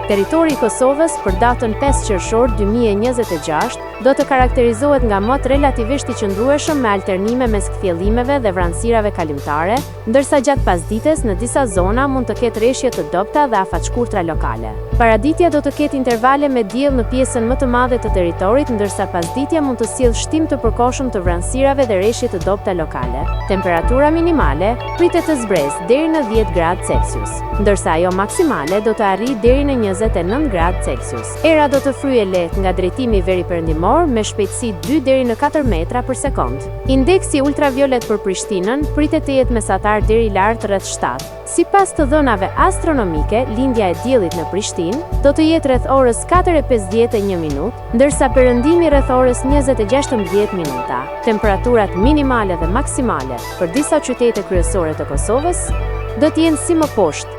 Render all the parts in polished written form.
Territori i Kosovës për datën 5 qershor 2026 do të karakterizohet nga mot relativisht i qëndrueshëm me alternime mes kthjellimeve dhe vranësirave kalimtare, ndërsa gjatë pasdites në disa zona mund të ketë rreshje të dobta dhe afatshkurtra lokale. Paraditja do të ketë intervale me diell në pjesën më të madhe të territorit, ndërsa pasditja mund të sjellë shtim të përkohshëm të vranësirave dhe rreshje të dobta lokale. Temperatura minimale pritet të zbresë deri në 10 gradë Celsius, ndërsa ajo maksimale do të arrijë deri në 29 gradë Celsius. Era do të fryejë lehtë nga drejtimi veriperëndimor me shpejtësi 2 deri në 4 metra për sekond. Indeksi ultraviolet për Prishtinën pritet të jetë mesatar deri lart rreth 7. Sipas të dhënave astronomike, lindja e diellit në Prishtinë do të jetë rreth orës 4:51 minutë, ndërsa perëndimi rreth orës 20:16 minuta. Temperaturat minimale dhe maksimale për disa qytete kryesore të Kosovës do të jenë si më poshtë: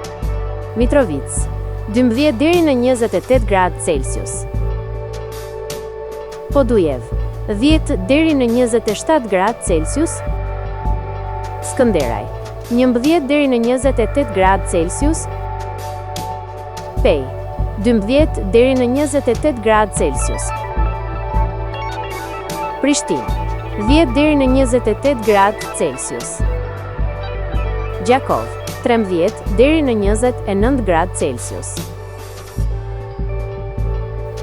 Mitrovica 12 deri në 28 gradë Celsius, Podujev 10 deri në 27 gradë Celsius, Skënderaj 11 deri në 28 gradë Celsius, Pej 12 deri në 28 gradë Celsius, Prishtinë 10 deri në 28 gradë Celsius, Gjakov 13 deri në 29 gradë Celsius,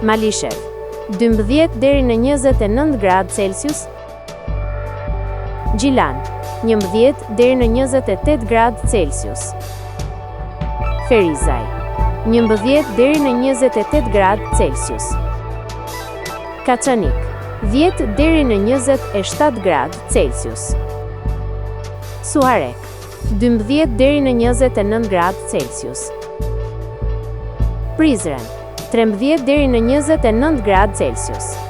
Malishev 12 deri në 29 gradë Celsius, Gjilan 11 deri në 28 gradë Celsius, Ferizaj 11 deri në 28 gradë Celsius, Kaçanik 10 deri në 27 gradë Celsius, Suarek 12 deri në 29 gradë Celsius, Prizren 13 deri në 29 gradë Celsius.